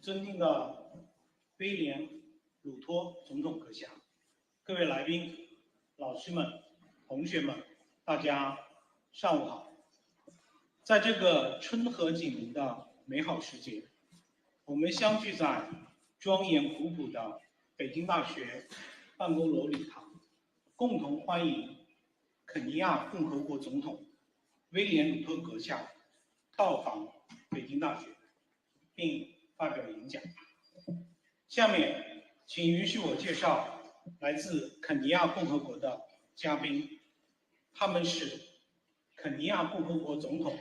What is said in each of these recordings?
尊敬的威廉·鲁托总统阁下，各位来宾、老师们、同学们，大家上午好。在这个春和景明的美好时节，我们相聚在庄严古朴的北京大学办公楼礼堂，共同欢迎肯尼亚共和国总统威廉·鲁托阁下到访北京大学，并发表演讲。下面，请允许我介绍来自肯尼亚共和国的嘉宾，他们是肯尼亚共和国总统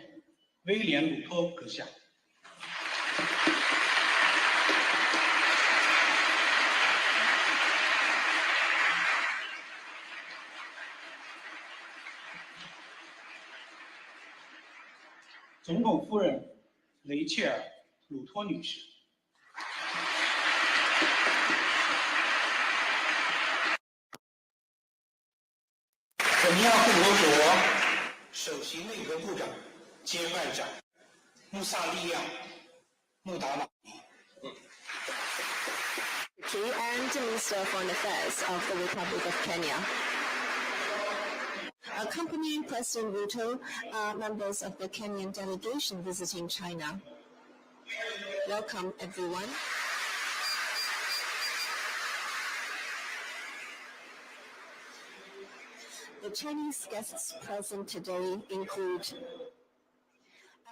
威廉·鲁托阁下。总统夫人雷切尔·鲁托女士。肯尼亚共和国首席内阁部长兼外长穆萨利亚·穆达瓦尼。And Minister of Foreign Affairs of the Republic of Kenya. Accompanying President RUTO are members of the Kenyan delegation visiting China. Welcome, everyone. The Chinese guests present today include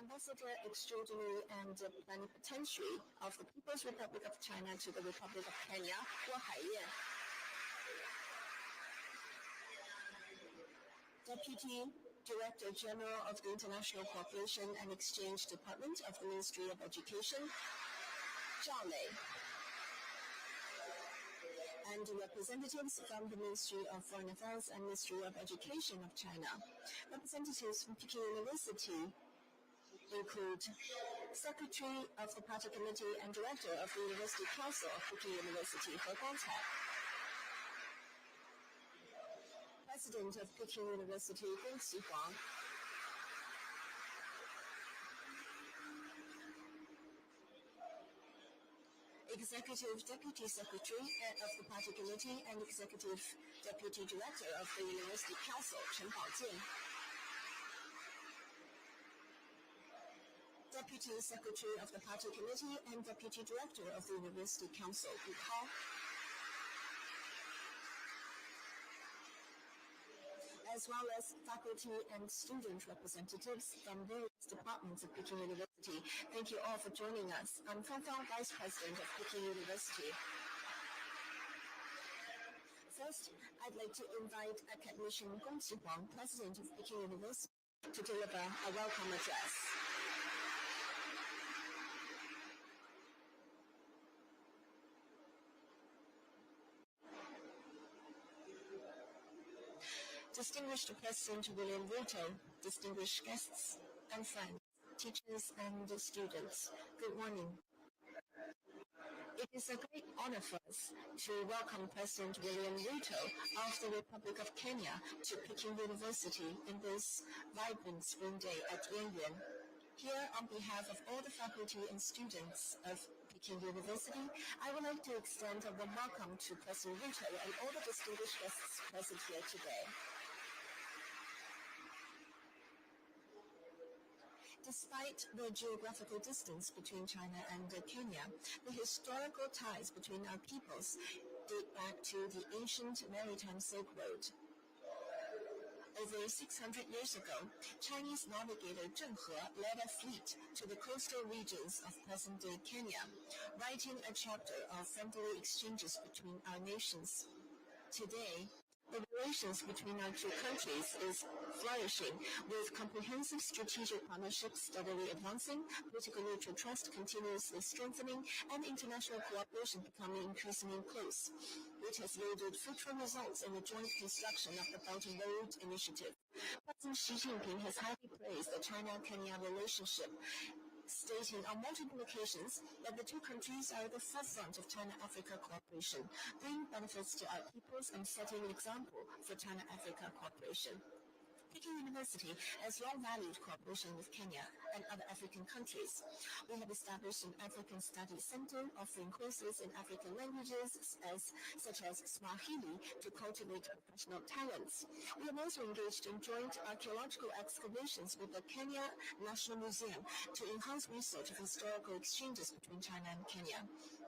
Ambassador Extraordinary and Plenipotentiary of the People's Republic of China to the Republic of Kenya, Guo Haiyan. Deputy Director General of the International Cooperation and Exchange Department of the Ministry of Education, Zhao Lei. And representatives from the Ministry of Foreign Affairs and Ministry of Education of China. Representatives from Peking University include Secretary of the Party Committee and Director of the University Council of Peking University, He Guangcai. President of Peking University, Gong Qihuang. Executive Deputy Secretary of the Party Committee and Executive Deputy Director of the University Council, Chen Baojing. Deputy Secretary of the Party Committee and Deputy Director of the University Council, Hu Hao. As well as faculty and student representatives from various departments of Peking University. Thank you all for joining us. I'm Fang Fang, Vice President of Peking University. First, I'd like to invite Academician Gong Qihuang, President of Peking University, to deliver a welcome address. Distinguished President William RUTO, distinguished guests and friends, teachers and students, good morning. It is a great honor for us to welcome President William RUTO of the Republic of Kenya to Peking University in this vibrant spring day at Yuanyuan. Here, on behalf of all the faculty and students of Peking University, I would like to extend a warm welcome to President RUTO and all the distinguished guests present here today. Despite the geographical distance between China and Kenya, the historical ties between our peoples date back to the ancient maritime Silk Road. Over 600 years ago, Chinese navigator Zheng He led a fleet to the coastal regions of present-day Kenya, writing a chapter of friendly exchanges between our nations. Today, the relations between our two countries is flourishing, with comprehensive strategic partnerships steadily advancing, political mutual trust continuously strengthening, and international cooperation becoming increasingly close. It has yielded fruitful results in the joint construction of the Belt and Road Initiative. President Xi Jinping has highly praised the China-Kenya relationship, stating on multiple occasions that the two countries are at the forefront of China-Africa cooperation, bringing benefits to our peoples and setting an example for China-Africa cooperation. Peking University has long valued cooperation with Kenya and other African countries. We have established an African Studies Center offering courses in African languages such as Swahili to cultivate professional talents. We have also engaged in joint archaeological excavations with the Kenya National Museum to enhance research of historical exchanges between China and Kenya.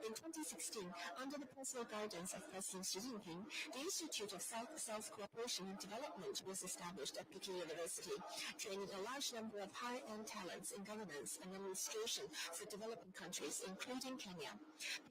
In 2016, under the personal guidance of President Xi Jinping, the Institute of South-South Cooperation and Development was established at Peking University, training a large number of high-end talents in governance and administration for developing countries, including Kenya.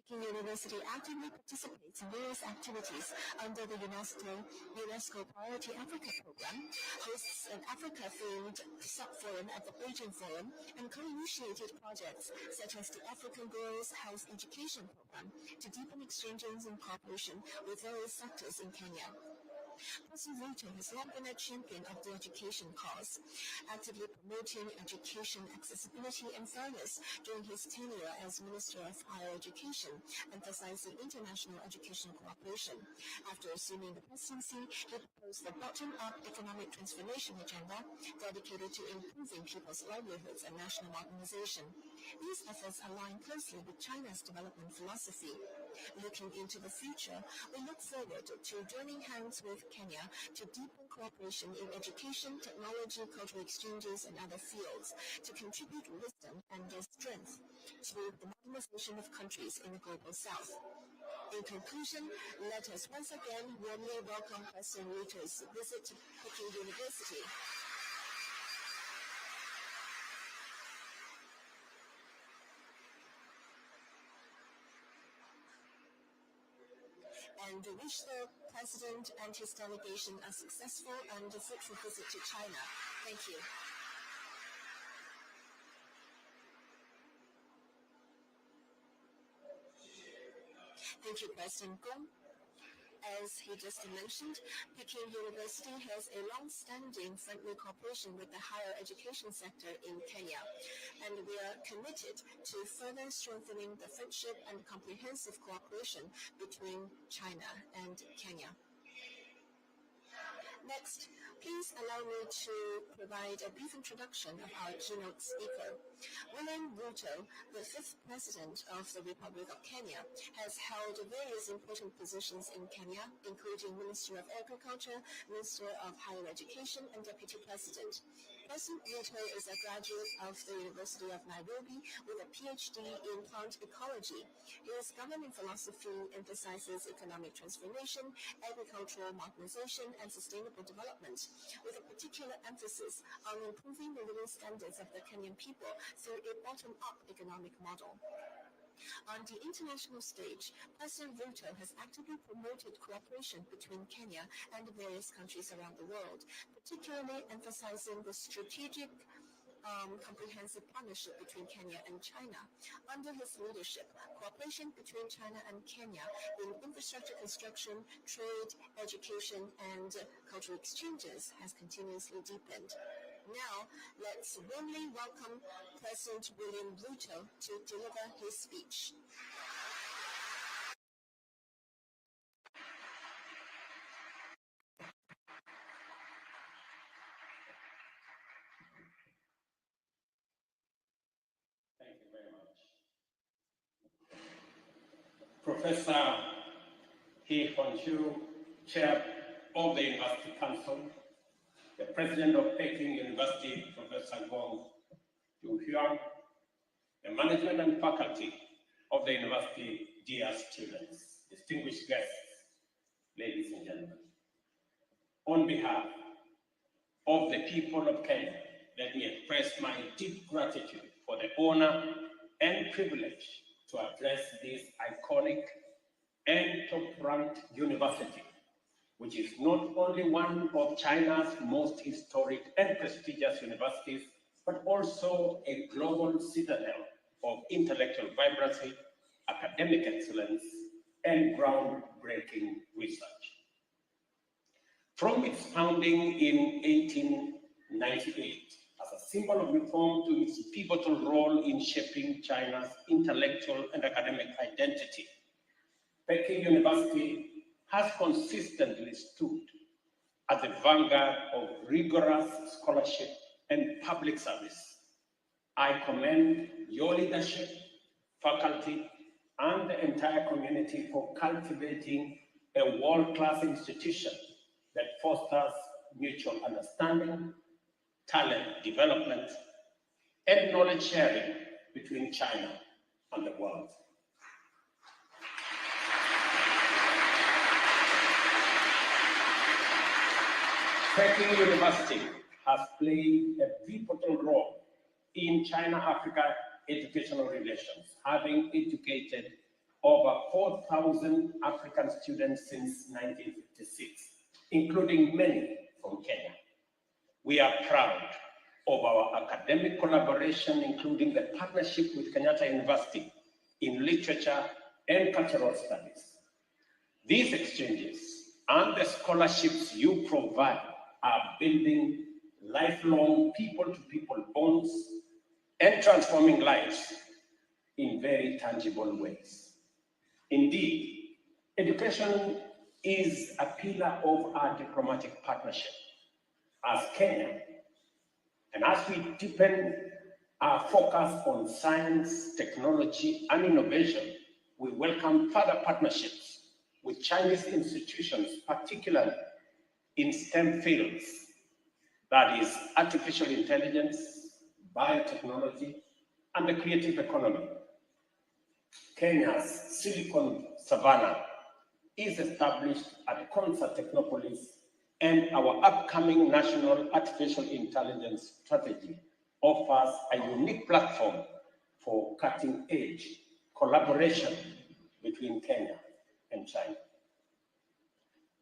Peking University actively participates in various activities under the UNESCO Priority Africa Program, hosts an Africa-themed sub-forum at the Beijing Forum, and co-initiated projects such as the African Girls Health Education Program to deepen exchanges and cooperation with various sectors in Kenya. President RUTO has long been a champion of the education cause, actively promoting education accessibility and fairness during his tenure as Minister of Higher Education, emphasizing international educational cooperation. After assuming the presidency, he proposed the bottom-up economic transformation agenda dedicated to improving people's livelihoods and national modernization. These efforts align closely with China's development philosophy. Looking into the future, we look forward to joining hands with Kenya to deepen cooperation in education, technology, cultural exchanges, and other fields to contribute wisdom and strength to the modernization of countries in the global south. In conclusion, let us once again warmly welcome President RUTO's visit to Peking University. And wish the President and his delegation a successful and fruitful visit to China. Thank you. Thank you, President Gong. As he just mentioned, Peking University has a long-standing friendly cooperation with the higher education sector in Kenya, and we are committed to further strengthening the friendship and comprehensive cooperation between China and Kenya. Next, please allow me to provide a brief introduction of our keynote speaker. William RUTO, the fifth president of the Republic of Kenya, has held various important positions in Kenya, including Minister of Agriculture, Minister of Higher Education, and Deputy President. President RUTO is a graduate of the University of Nairobi with a PhD in plant ecology. His governing philosophy emphasizes economic transformation, agricultural modernization, and sustainable development, with a particular emphasis on improving the living standards of the Kenyan people through a bottom-up economic model. On the international stage, President RUTO has actively promoted cooperation between Kenya and various countries around the world, particularly emphasizing the strategic comprehensive partnership between Kenya and China. Under his leadership, cooperation between China and Kenya in infrastructure construction, trade, education, and cultural exchanges has continuously deepened. Now, let's warmly welcome President William RUTO to deliver his speech. Professor He Hongqiu, Chair of the University Council, the President of Peking University, Professor Gong Yuhyuan, the management and faculty of the university, dear students, distinguished guests, ladies and gentlemen. On behalf of the people of Kenya, let me express my deep gratitude for the honor and privilege to address this iconic and top-ranked university, which is not only one of China's most historic and prestigious universities, but also a global citadel of intellectual vibrancy, academic excellence, and groundbreaking research. From its founding in 1898, as a symbol of reform to its pivotal role in shaping China's intellectual and academic identity, Peking University has consistently stood at the vanguard of rigorous scholarship and public service. I commend your leadership, faculty, and the entire community for cultivating a world-class institution that fosters mutual understanding, talent development, and knowledge sharing between China and the world. Peking University has played a pivotal role in China-Africa educational relations, having educated over 4,000 African students since 1956, including many from Kenya. We are proud of our academic collaboration, including the partnership with Kenyatta University in literature and cultural studies. These exchanges and the scholarships you provide are building lifelong people-to-people bonds and transforming lives in very tangible ways. Indeed, education is a pillar of our diplomatic partnership. As Kenya, and as we deepen our focus on science, technology, and innovation, we welcome further partnerships with Chinese institutions, particularly in STEM fields, that is artificial intelligence, biotechnology, and the creative economy. Kenya's Silicon Savannah is established at Concert Technopolis, and our upcoming National Artificial Intelligence Strategy offers a unique platform for cutting-edge collaboration between Kenya and China.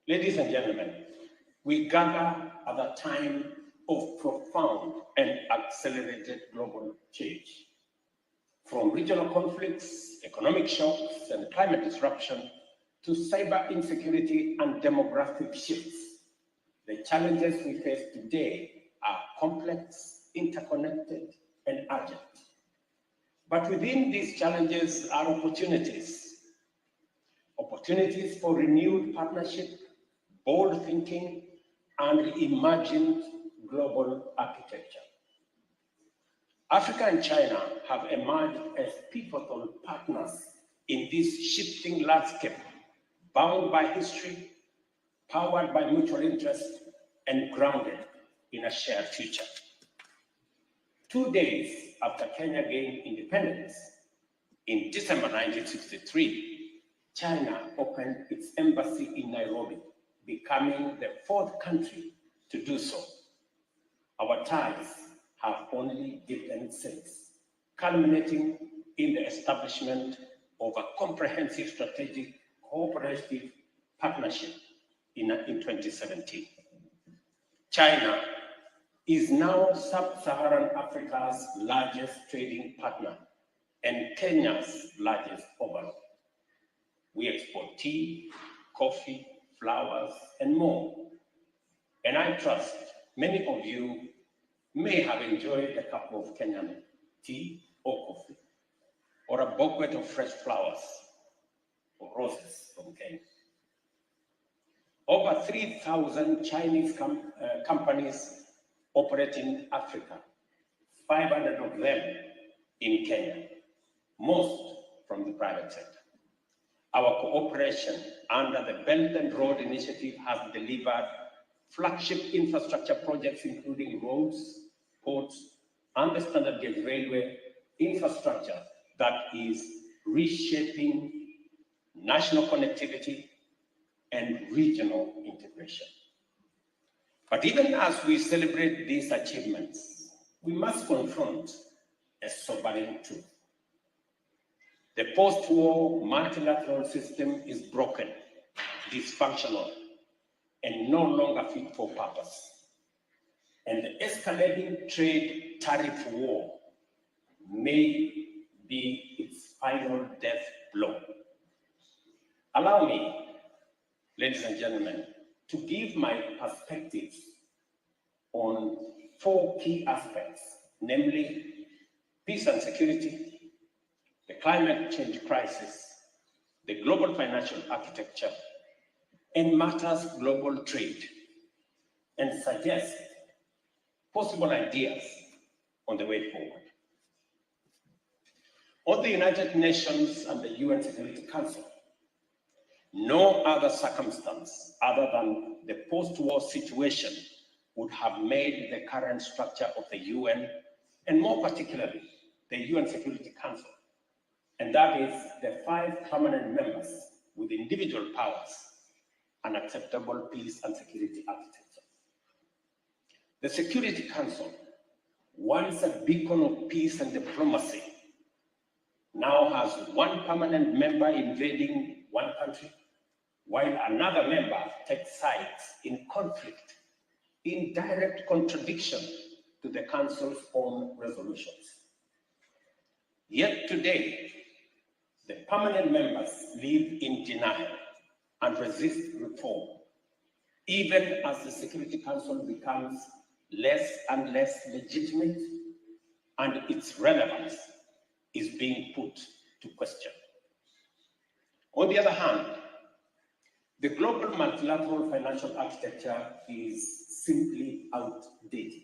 Ladies and gentlemen, we gather at a time of profound and accelerated global change. From regional conflicts, economic shocks, and climate disruption, to cyber insecurity and demographic shifts, the challenges we face today are complex, interconnected, and urgent. But within these challenges are opportunities for renewed partnership, bold thinking, and reimagined global architecture. Africa and China have emerged as pivotal partners in this shifting landscape, bound by history, powered by mutual interest, and grounded in a shared future. 2 days after Kenya gained independence, in December 1963, China opened its embassy in Nairobi, becoming the 4th country to do so. Our ties have only deepened since, culminating in the establishment of a comprehensive strategic cooperative partnership in 2017. China is now sub-Saharan Africa's largest trading partner and Kenya's largest overall. We export tea, coffee, flowers, and more. And I trust many of you may have enjoyed a cup of Kenyan tea or coffee, or a bouquet of fresh flowers or roses from Kenya. Over 3,000 Chinese companies operate in Africa, 500 of them in Kenya, most from the private sector. Our cooperation under the Belt and Road Initiative has delivered flagship infrastructure projects, including roads, ports, and the standard gauge railway infrastructure that is reshaping national connectivity and regional integration. But even as we celebrate these achievements, we must confront a sobering truth. The post-war multilateral system is broken, dysfunctional, and no longer fit for purpose. And the escalating trade tariff war may be its final death blow. Allow me, ladies and gentlemen, to give my perspectives on 4 key aspects, namely peace and security, the climate change crisis, the global financial architecture, and matters global trade, and suggest possible ideas on the way forward. On the United Nations and the UN Security Council, no other circumstance other than the post-war situation would have made the current structure of the UN, and more particularly, the UN Security Council, and that is the 5 permanent members with individual powers, an acceptable peace and security architecture. The Security Council, once a beacon of peace and diplomacy, now has 1 permanent member invading one country, while another member takes sides in conflict, in direct contradiction to the Council's own resolutions. Yet today, the permanent members live in denial and resist reform, even as the Security Council becomes less and less legitimate and its relevance is being put to question. On the other hand, the global multilateral financial architecture is simply outdated.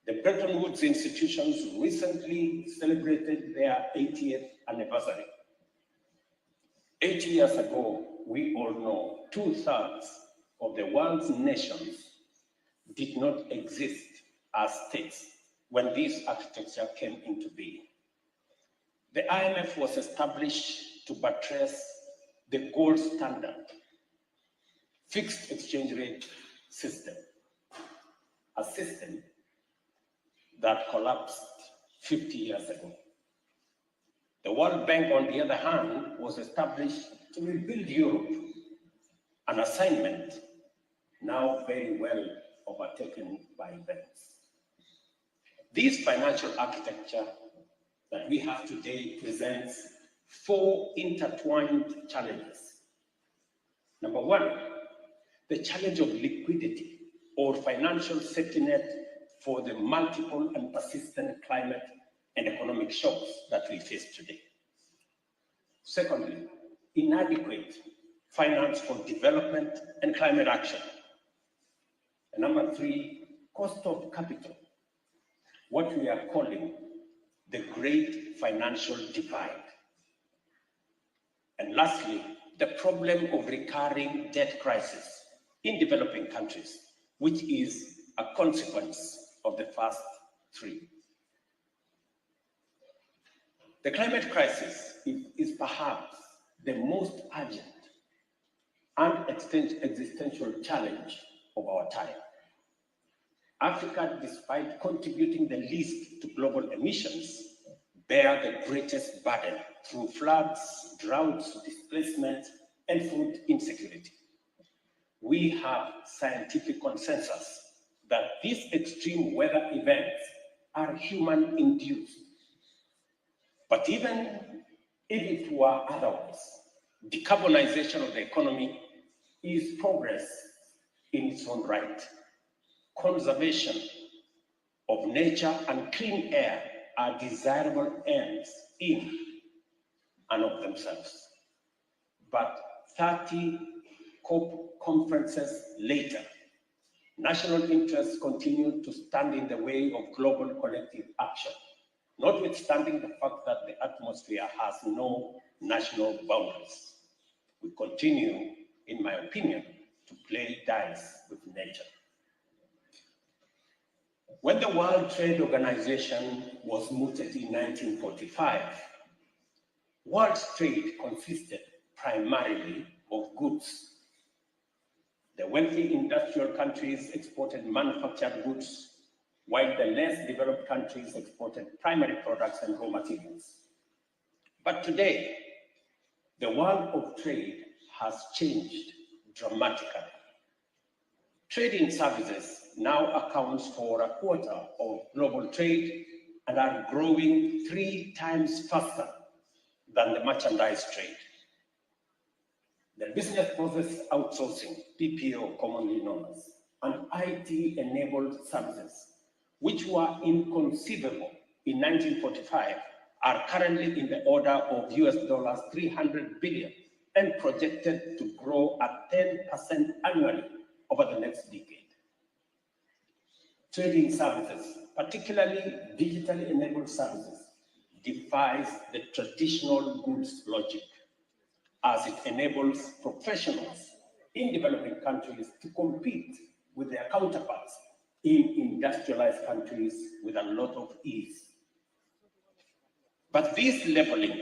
The Bretton Woods institutions recently celebrated their 80th anniversary. 80 years ago, we all know 2/3 of the world's nations did not exist as states when this architecture came into being. The IMF was established to buttress the gold standard, fixed exchange rate system, a system that collapsed 50 years ago. The World Bank, on the other hand, was established to rebuild Europe, an assignment now very well overtaken by events. This financial architecture that we have today presents 4 intertwined challenges. Number 1, the challenge of liquidity or financial safety net for the multiple and persistent climate and economic shocks that we face today. Secondly, inadequate finance for development and climate action. And number 3, cost of capital, what we are calling the great financial divide. And lastly, the problem of recurring debt crisis in developing countries, which is a consequence of the first 3. The climate crisis is perhaps the most urgent and existential challenge of our time. Africa, despite contributing the least to global emissions, bear the greatest burden through floods, droughts, displacement, and food insecurity. We have scientific consensus that these extreme weather events are human-induced. But even if it were otherwise, decarbonization of the economy is progress in its own right. Conservation of nature and clean air are desirable ends in and of themselves. But 30 COP conferences later, national interests continue to stand in the way of global collective action, notwithstanding the fact that the atmosphere has no national boundaries. we continue, in my opinion, to play dice with nature. When the World Trade Organization was mooted in 1945, world trade consisted primarily of goods. The wealthy industrial countries exported manufactured goods, while the less developed countries exported primary products and raw materials. But today, the world of trade has changed dramatically. Trade in services now accounts for a quarter of global trade and are growing 3 times faster than the merchandise trade. The business process outsourcing, BPO commonly known as, and IT-enabled services, which were inconceivable in 1945, are currently in the order of US $300 billion and projected to grow at 10% annually over the next decade. Trading services, particularly digitally enabled services, defies the traditional goods logic, as it enables professionals in developing countries to compete with their counterparts in industrialized countries with a lot of ease. But this leveling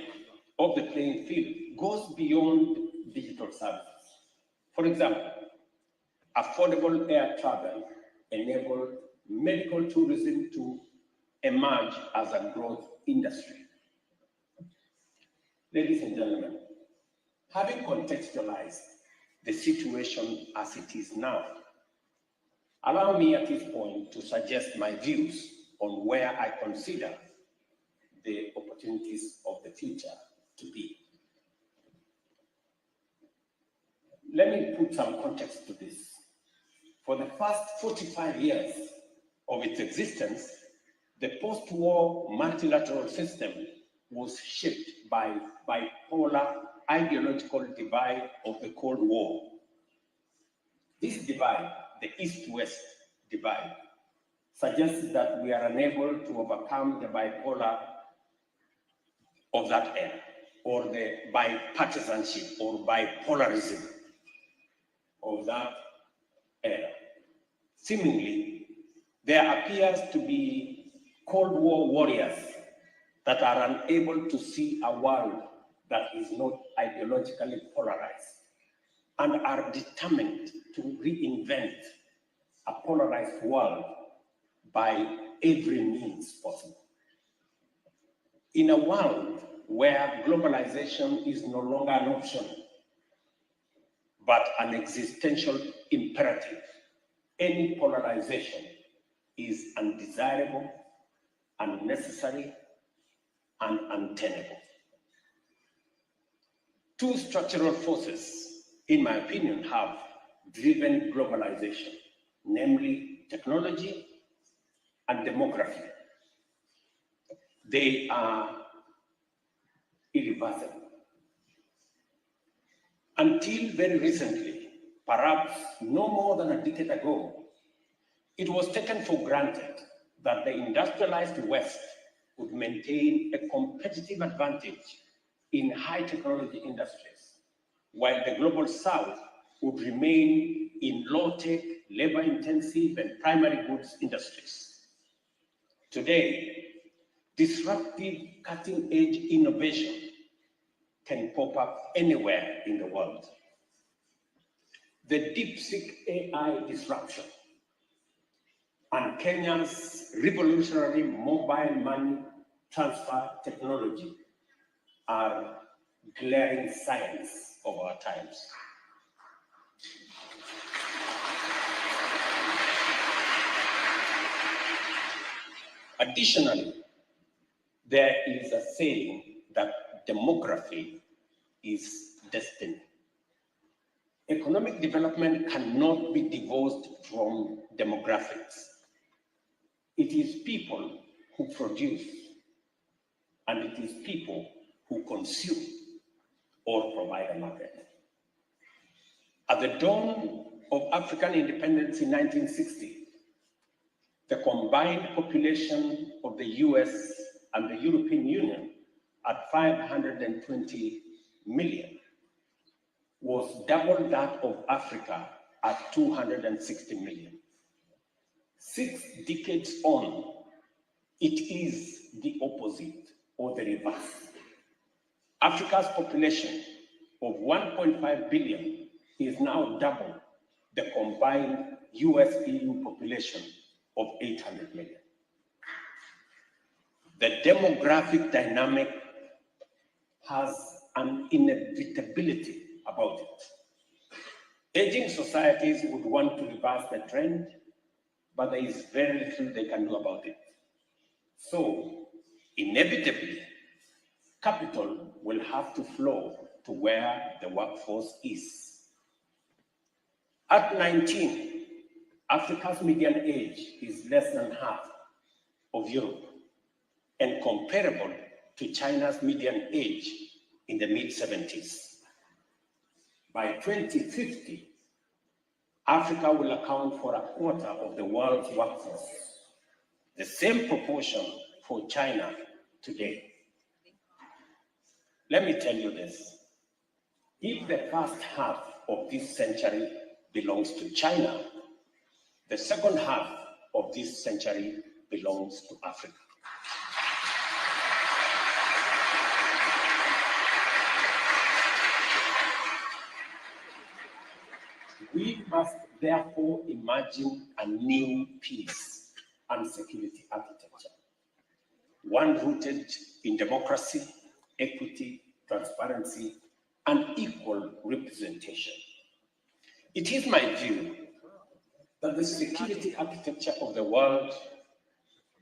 of the playing field goes beyond digital services. For example, affordable air travel enabled medical tourism to emerge as a growth industry. Ladies and gentlemen, having contextualized the situation as it is now, allow me at this point to suggest my views on where I consider the opportunities of the future to be. Let me put some context to this. For the first 45 years of its existence, the post-war multilateral system was shaped by bipolar ideological divide of the Cold War. This divide, the East-West divide, suggests that we are unable to overcome the bipolar of that era, or the bipartisanship or bipolarism of that era. Seemingly, there appears to be Cold War warriors that are unable to see a world that is not ideologically polarized and are determined to reinvent a polarized world by every means possible. In a world where globalization is no longer an option, but an existential imperative, any polarization is undesirable, unnecessary, and untenable. 2 structural forces, in my opinion, have driven globalization, namely technology and demography. They are irreversible. Until very recently, perhaps no more than a decade ago, it was taken for granted that the industrialized West would maintain a competitive advantage in high technology industries, while the global South would remain in low-tech, labor-intensive, and primary goods industries. Today, disruptive cutting-edge innovation can pop up anywhere in the world. The DeepSeek AI disruption and Kenya's revolutionary mobile money transfer technology are glaring signs of our times. Additionally, there is a saying that demography is destiny. Economic development cannot be divorced from demographics. It is people who produce, and it is people who consume or provide a market. At the dawn of African independence in 1960, the combined population of the US and the European Union at 520 million was double that of Africa at 260 million. 6 decades on, it is the opposite or the reverse. Africa's population of 1.5 billion is now double the combined US-EU population of 800 million. The demographic dynamic has an inevitability about it. Aging societies would want to reverse the trend, but there is very little they can do about it. So, inevitably, capital will have to flow to where the workforce is. At 19, Africa's median age is less than half of Europe and comparable to China's median age in the mid-70s. By 2050, Africa will account for a quarter of the world's workforce, the same proportion for China today. Let me tell you this. If the first half of this century belongs to China, the second half of this century belongs to Africa. We must therefore imagine a new peace and security architecture, one rooted in democracy, equity, transparency, and equal representation. It is my view that the security architecture of the world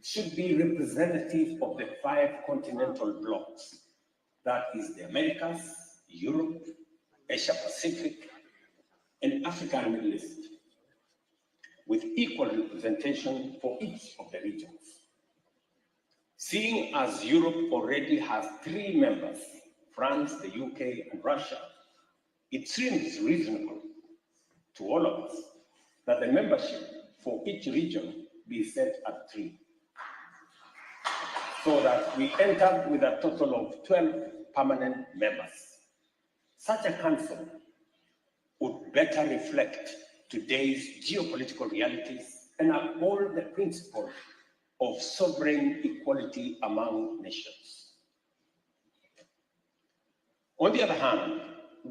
should be representative of the 5 continental blocks, that is the Americas, Europe, Asia Pacific, and Africa and Middle East, with equal representation for each of the regions. Seeing as Europe already has 3 members, France, the UK, and Russia, it seems reasonable to all of us that the membership for each region be set at 3, so that we end up with a total of 12 permanent members. Such a council would better reflect today's geopolitical realities and uphold the principle of sovereign equality among nations. On the other hand,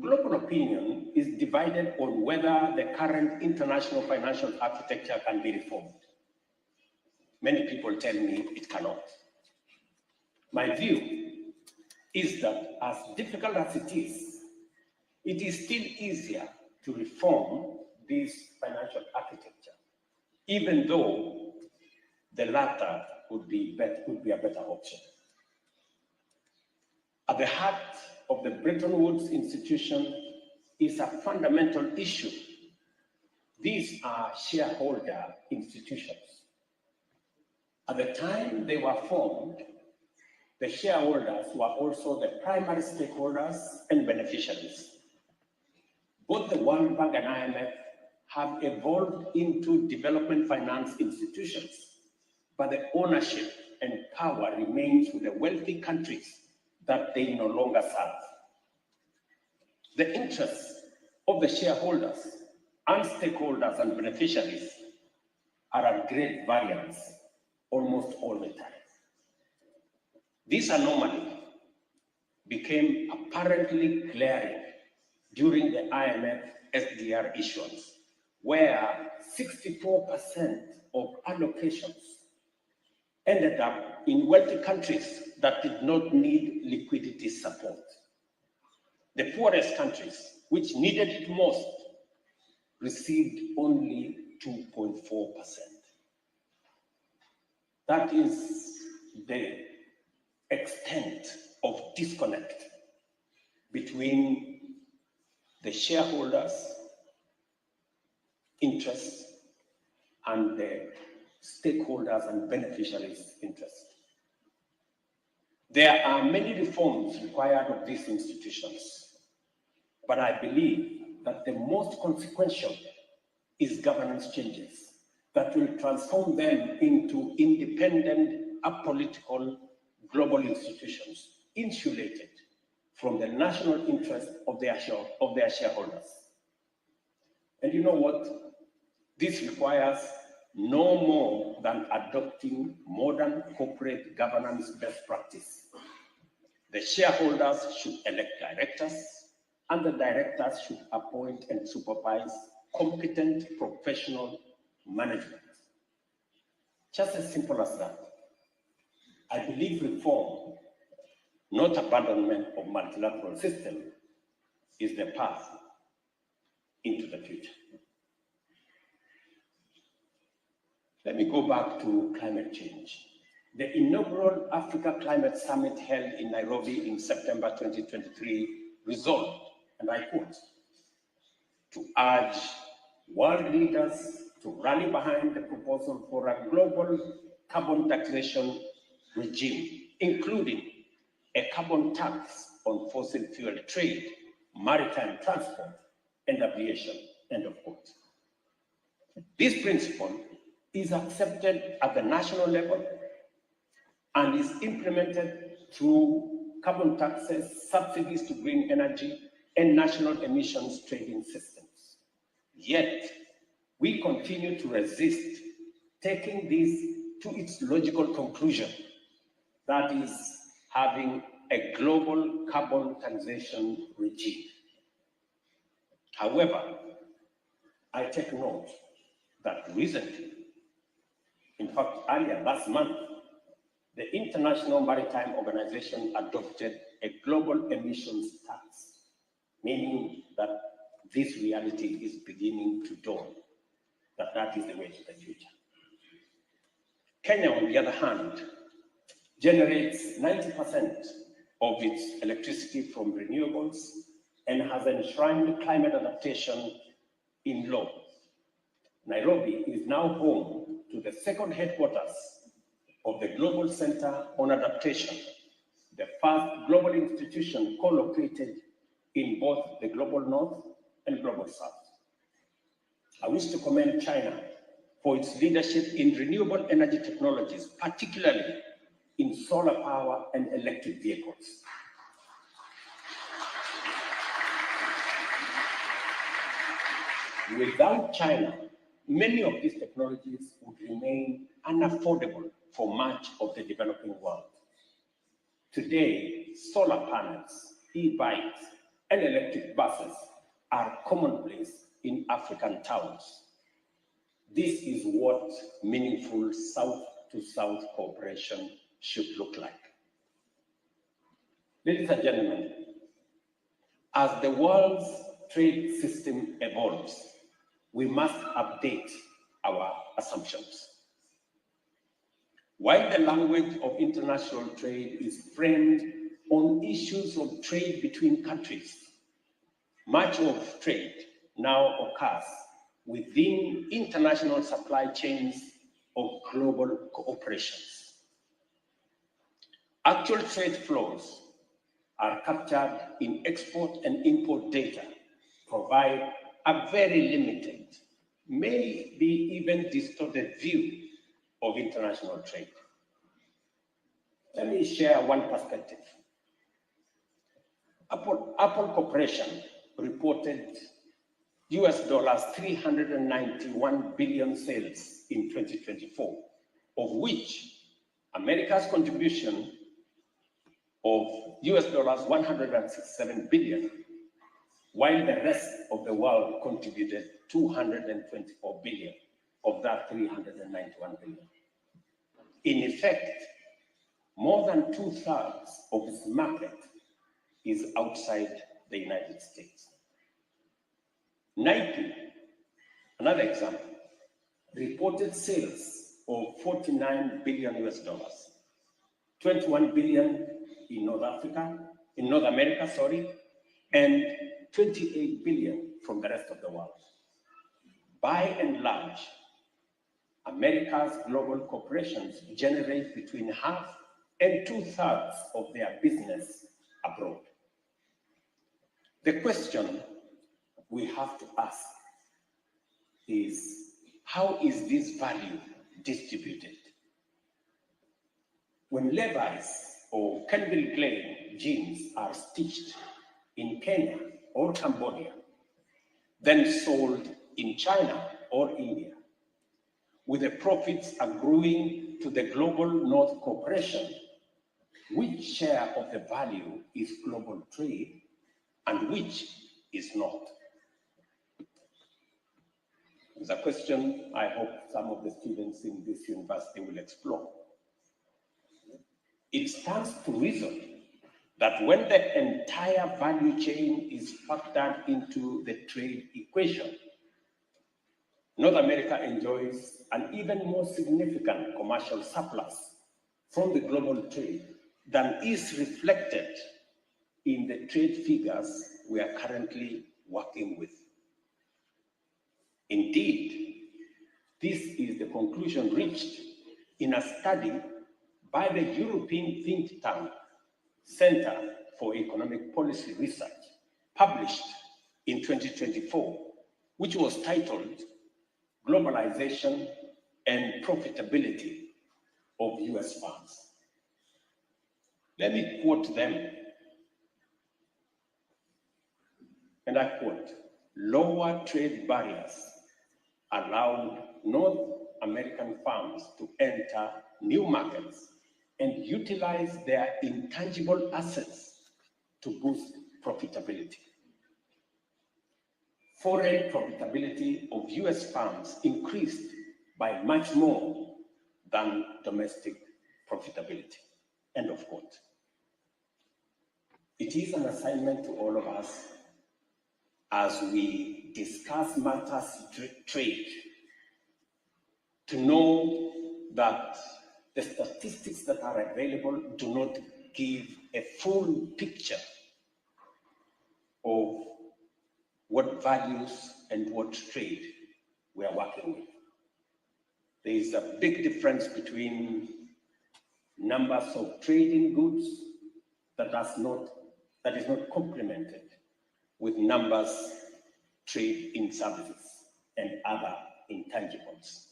global opinion is divided on whether the current international financial architecture can be reformed. Many people tell me it cannot. My view is that as difficult as it is still easier to reform this financial architecture, even though the latter would be a better option. At the heart of the Bretton Woods institution is a fundamental issue. These are shareholder institutions. At the time they were formed, the shareholders were also the primary stakeholders and beneficiaries. Both the World Bank and IMF have evolved into development finance institutions, but the ownership and power remains with the wealthy countries that they no longer serve. The interests of the shareholders and stakeholders and beneficiaries are at great variance almost all the time. This anomaly became apparently glaring during the IMF SDR issuance, where 64% of allocations ended up in wealthy countries that did not need liquidity support. The poorest countries, which needed it most, received only 2.4%. That is the extent of disconnect between the shareholders' interests and the stakeholders and beneficiaries' interests. There are many reforms required of these institutions, but I believe that the most consequential is governance changes that will transform them into independent, apolitical global institutions, insulated from the national interest of their shareholders. And you know what? This requires no more than adopting modern corporate governance best practice. The shareholders should elect directors, and the directors should appoint and supervise competent professional management. Just as simple as that. I believe reform, not abandonment of multilateral system, is the path into the future. Let me go back to climate change. The inaugural Africa Climate Summit held in Nairobi in September 2023 resolved, and I quote, to urge world leaders to rally behind the proposal for a global carbon taxation regime, including a carbon tax on fossil fuel trade, maritime transport, and aviation, end of quote. This principle is accepted at the national level and is implemented through carbon taxes, subsidies to green energy, and national emissions trading systems. Yet, we continue to resist taking this to its logical conclusion, that is, having a global carbon taxation regime. However, I take note that recently, in fact, earlier last month, the International Maritime Organization adopted a global emissions tax, meaning that this reality is beginning to dawn, that is the way to the future. Kenya, on the other hand, generates 90% of its electricity from renewables and has enshrined climate adaptation in law. Nairobi is now home to the second headquarters of the Global Center on Adaptation, the first global institution co-located in both the Global North and Global South. I wish to commend China for its leadership in renewable energy technologies, particularly in solar power and electric vehicles. Without China, many of these technologies would remain unaffordable for much of the developing world. Today, solar panels, e-bikes, and electric buses are commonplace in African towns. This is what meaningful South-to-South cooperation should look like. Ladies and gentlemen, as the world's trade system evolves, we must update our assumptions. While the language of international trade is framed on issues of trade between countries, much of trade now occurs within international supply chains of global cooperations. Actual trade flows are captured in export and import data, provide a very limited, maybe even distorted view of international trade. Let me share one perspective. Apple Corporation reported US dollars 391 billion sales in 2024, of which America's contribution of US dollars 167 billion, while the rest of the world contributed 224 billion of that 391 billion. In effect, more than 2/3 of its market is outside the United States. Nike, another example, reported sales of 49 billion US dollars, 21 billion in North America, and 28 billion from the rest of the world. By and large, America's global corporations generate between half and 2/3 of their business abroad. The question we have to ask is, how is this value distributed? When Levi's or Calvin Klein jeans are stitched in Kenya or Cambodia, then sold in China or India, with the profits accruing to the Global North Corporation, which share of the value is global trade and which is not? It's a question I hope some of the students in this university will explore. It stands to reason that when the entire value chain is factored into the trade equation, North America enjoys an even more significant commercial surplus from the global trade than is reflected in the trade figures we are currently working with. Indeed, this is the conclusion reached in a study by the European think tank Center for Economic Policy Research, published in 2024, which was titled Globalization and Profitability of US Firms. Let me quote them, and I quote, "Lower trade barriers allowed North American firms to enter new markets and utilize their intangible assets to boost profitability. Foreign profitability of US firms increased by much more than domestic profitability." End of quote. It is an assignment to all of us as we discuss matters trade to know that the statistics that are available do not give a full picture of what values and what trade we are working with. There is a big difference between numbers of trading goods that is not complemented with numbers trade in services and other intangibles.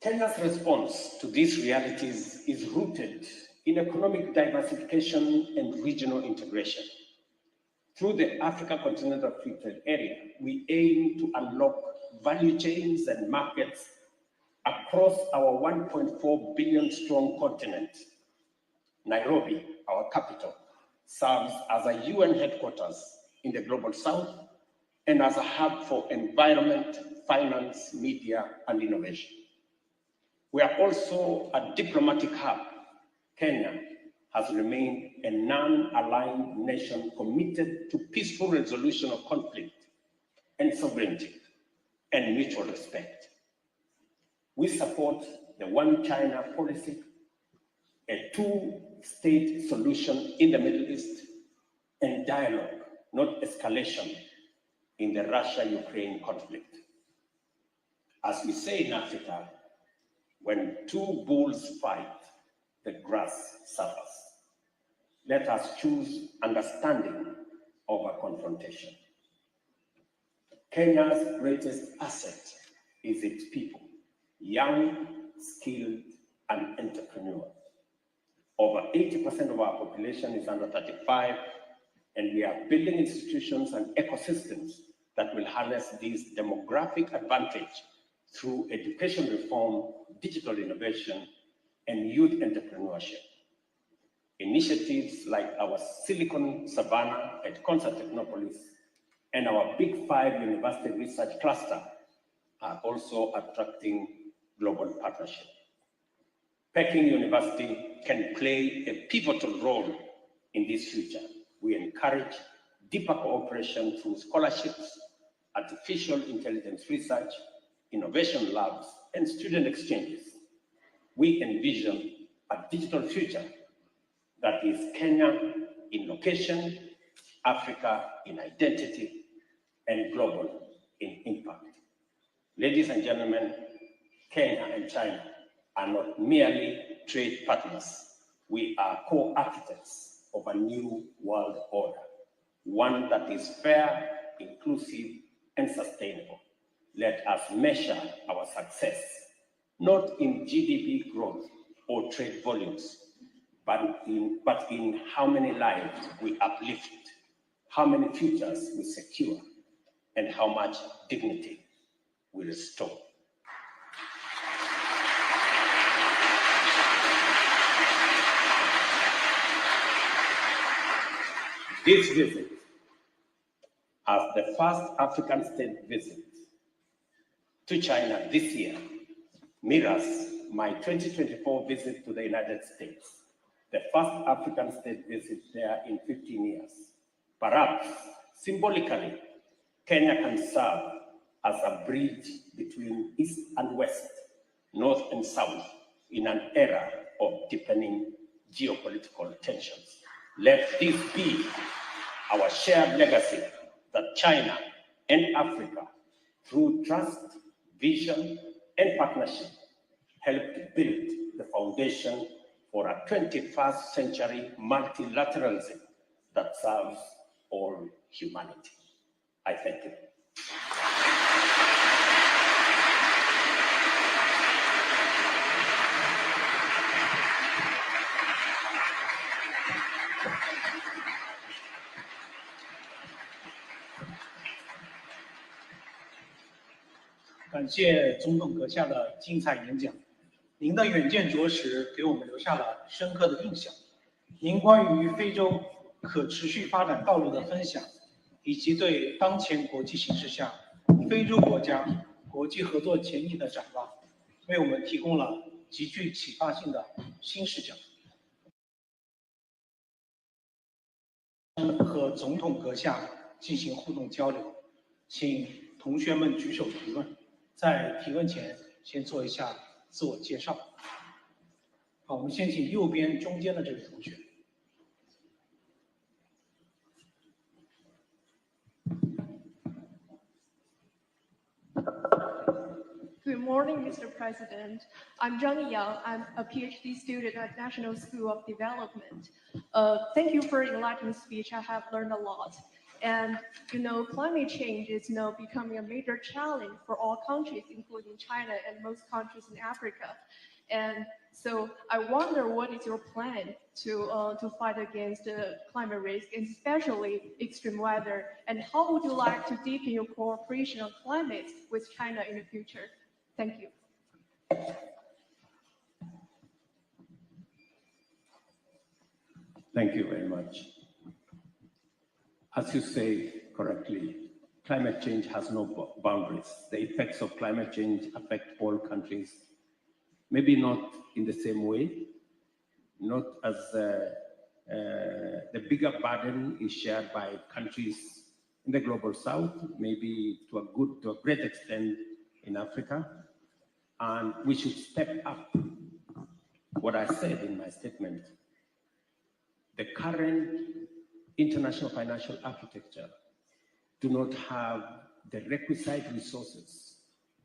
Kenya's response to these realities is rooted in economic diversification and regional integration. Through the Africa Continental Free Trade Area, we aim to unlock value chains and markets across our 1.4 billion strong continent. Nairobi, our capital, serves as a UN headquarters in the Global South and as a hub for environment, finance, media, and innovation. We are also a diplomatic hub. Kenya has remained a non-aligned nation committed to peaceful resolution of conflict and sovereignty and mutual respect. We support the One China policy, a two-state solution in the Middle East, and dialogue, not escalation, in the Russia-Ukraine conflict. As we say in Africa, when two bulls fight, the grass suffers. Let us choose understanding over confrontation. Kenya's greatest asset is its people, young, skilled, and entrepreneurial. Over 80% of our population is under 35, and we are building institutions and ecosystems that will harness this demographic advantage through education reform, digital innovation, and youth entrepreneurship. Initiatives like our Silicon Savannah at Concert Technopolis and our Big Five University Research Cluster are also attracting global partnership. Peking University can play a pivotal role in this future. We encourage deeper cooperation through scholarships, artificial intelligence research, innovation labs, and student exchanges. We envision a digital future that is Kenya in location, Africa in identity, and global in impact. Ladies and gentlemen, Kenya and China are not merely trade partners. We are co-architects of a new world order, one that is fair, inclusive, and sustainable. Let us measure our success, not in GDP growth or trade volumes, but in how many lives we uplift, how many futures we secure, and how much dignity we restore. This visit, as the first African state visit to China this year, mirrors my 2024 visit to the United States, the first African state visit there in 15 years. Perhaps, symbolically, Kenya can serve as a bridge between East and West, North and South, in an era of deepening geopolitical tensions. Let this be our shared legacy that China and Africa, through trust, vision, and partnership, help to build the foundation for a 21st century multilateralism that serves all humanity. I thank you.感谢总统阁下的精彩演讲，您的远见卓识给我们留下了深刻的印象。您关于非洲可持续发展道路的分享，以及对当前国际形势下非洲国家国际合作前景的展望，为我们提供了极具启发性的新视角。和总统阁下进行互动交流，请同学们举手提问。在提问前，先做一下自我介绍。好，我们先请右边中间的这位同学。Good morning, Mr. President. I'm Zhang Yang. I'm a PhD student at National School of Development. Thank you for the enlightening speech. I have learned a lot. And, climate change is now becoming a major challenge for all countries, including China and most countries in Africa. And so I wonder, what is your plan to fight against the climate risk, and especially extreme weather? And how would you like to deepen your cooperation on climate with China in the future? Thank you. Thank you very much. As you say correctly, climate change has no boundaries. The effects of climate change affect all countries, maybe not in the same way, not as the bigger burden is shared by countries in the global south, maybe to a great extent in Africa. And we should step up what I said in my statement. The current international financial architecture do not have the requisite resources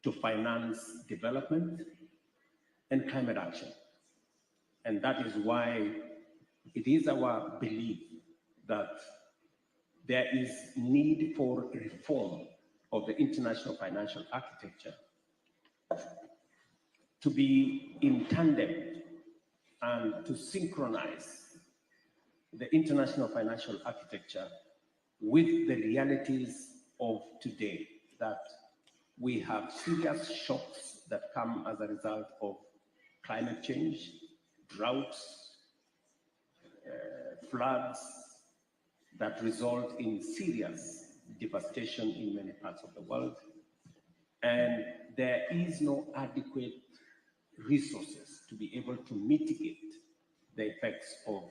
to finance development and climate action. And that is why it is our belief that there is need for reform of the international financial architecture to be in tandem and to synchronize the international financial architecture with the realities of today, that we have serious shocks that come as a result of climate change, droughts, floods that result in serious devastation in many parts of the world. And there is no adequate resources to be able to mitigate the effects of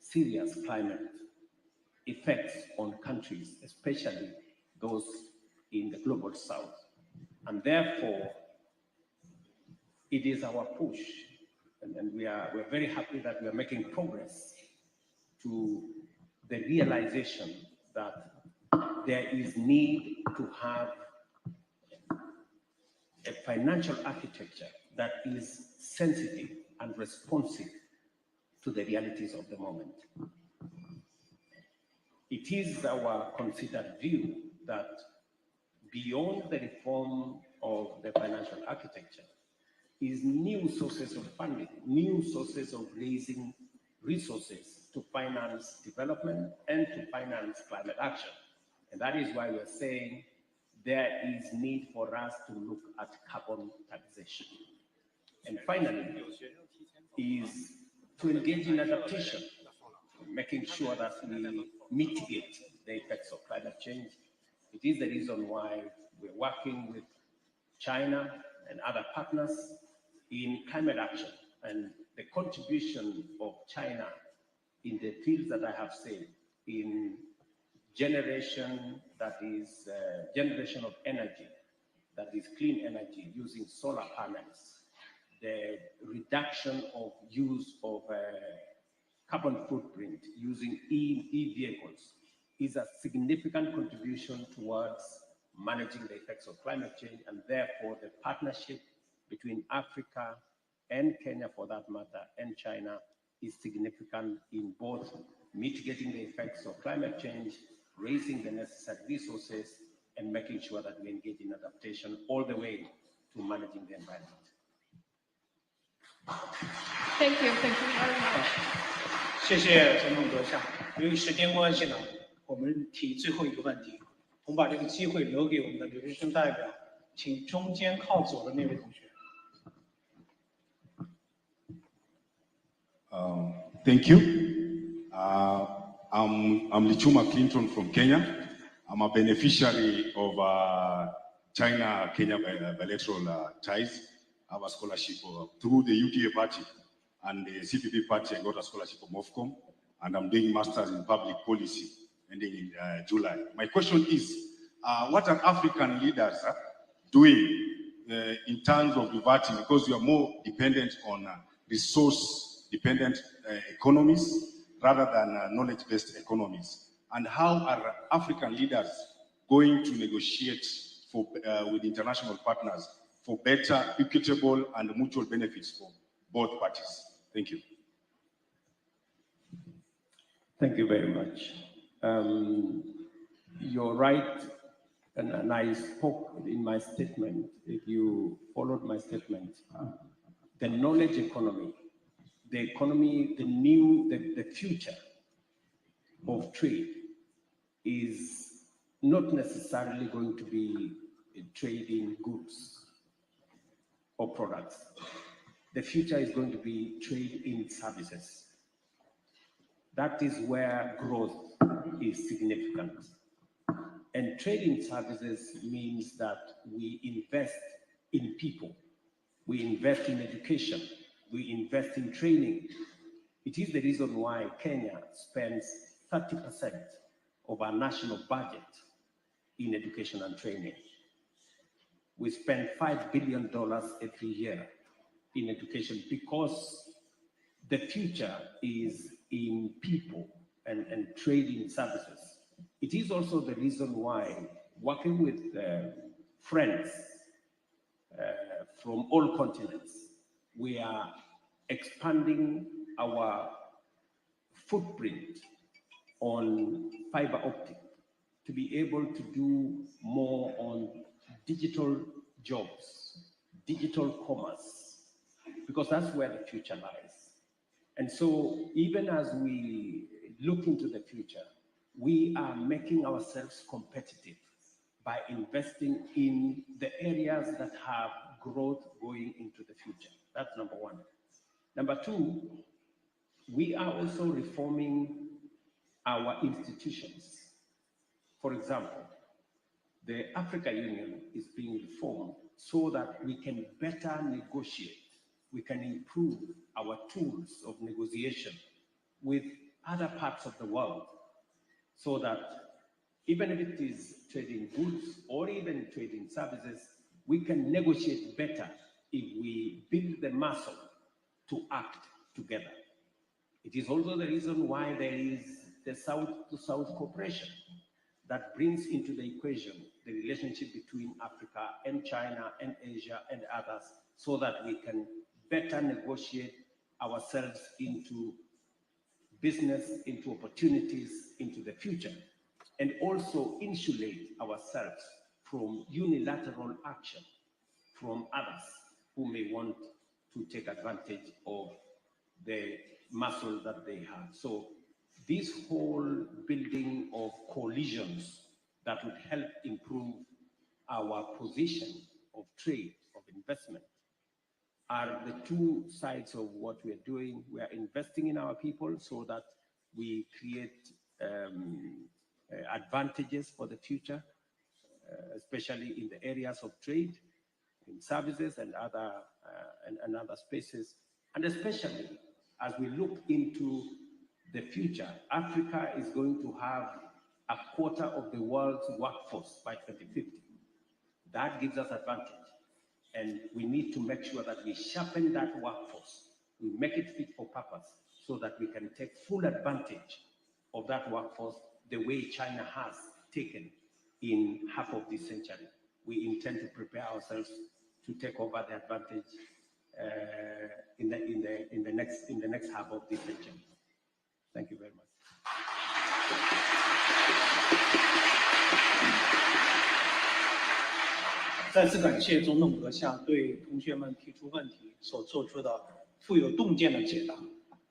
serious climate effects on countries, especially those in the global south. And therefore, it is our push, and we're very happy that we are making progress to the realization that there is need to have a financial architecture that is sensitive and responsive to the realities of the moment. It is our considered view that beyond the reform of the financial architecture is new sources of funding, new sources of raising resources to finance development and to finance climate action. And that is why we're saying there is need for us to look at carbon taxation. And finally, is to engage in adaptation, making sure that we mitigate the effects of climate change. It is the reason why we're working with China and other partners in climate action, and the contribution of China in the fields that I have said, in generation that is generation of energy, that is clean energy using solar panels, the reduction of use of carbon footprint using e-vehicles is a significant contribution towards managing the effects of climate change, and therefore the partnership between Africa and Kenya, for that matter, and China is significant in both mitigating the effects of climate change, raising the necessary resources, and making sure that we engage in adaptation all the way to managing the environment. Thank you very much. 谢谢总统阁下。由于时间关系呢，我们提最后一个问题，我们把这个机会留给我们的留学生代表，请中间靠左的那位同学。Thank you. I'm Lichuma Clinton from Kenya. I'm a beneficiary of China-Kenya bilateral ties. I have a scholarship through the UTA party and the CPP party. I got a scholarship from Ofcom, and I'm doing masters in public policy ending in July. My question is, what are African leaders doing in terms of reverting, because we are more dependent on resource-dependent economies rather than knowledge-based economies? And how are African leaders going to negotiate for, with international partners for better, equitable, and mutual benefits for both parties? Thank you. Thank you very much. You're right, and I spoke in my statement, if you followed my statement, the knowledge economy, the economy, the future of trade is not necessarily going to be trading goods or products. The future is going to be trade in services. That is where growth is significant. And trade in services means that we invest in people, we invest in education, we invest in training. It is the reason why Kenya spends 30% of our national budget in education and training. We spend $5 billion every year in education because the future is in people and trading services. It is also the reason why, working with friends from all continents, we are expanding our footprint on fiber optic to be able to do more on digital jobs, digital commerce, because that's where the future lies. And so even as we look into the future, we are making ourselves competitive by investing in the areas that have growth going into the future. That's number one. Number two, we are also reforming our institutions. For example, the Africa Union is being reformed so that we can better negotiate, we can improve our tools of negotiation with other parts of the world, so that even if it is trading goods or even trading services, we can negotiate better if we build the muscle to act together. It is also the reason why there is the South-to-South cooperation that brings into the equation the relationship between Africa and China and Asia and others, so that we can better negotiate ourselves into business, into opportunities, into the future, and also insulate ourselves from unilateral action from others who may want to take advantage of the muscle that they have. So this whole building of coalitions that would help improve our position of trade, of investment, are the two sides of what we are doing. We are investing in our people so that we create advantages for the future, especially in the areas of trade, in services and other spaces, and especially as we look into the future, Africa is going to have a quarter of the world's workforce by 2050. That gives us advantage. And we need to make sure that we sharpen that workforce. We make it fit for purpose so that we can take full advantage of that workforce the way China has taken in half of this century. We intend to prepare ourselves to take over the advantage in the next half of this century. Thank you very much. 再次感谢总统阁下对同学们提出问题所做出的富有洞见的解答。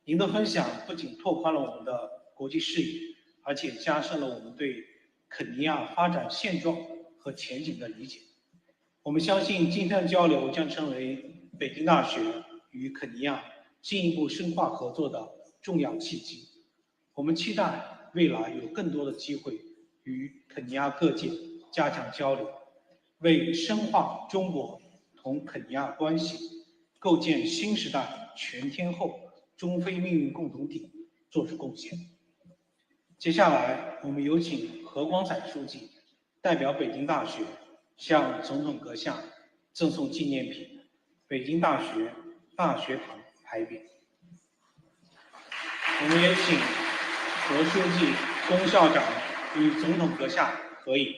您的分享不仅拓宽了我们的国际视野，而且加深了我们对肯尼亚发展现状和前景的理解。我们相信今天的交流将成为北京大学与肯尼亚进一步深化合作的重要契机。我们期待未来有更多的机会与肯尼亚各界加强交流，为深化中国同肯尼亚关系、构建新时代全天候中非命运共同体做出贡献。接下来，我们有请何光彩书记代表北京大学向总统阁下赠送纪念品——北京大学大学堂牌匾。我们也请何书记、龚校长与总统阁下合影。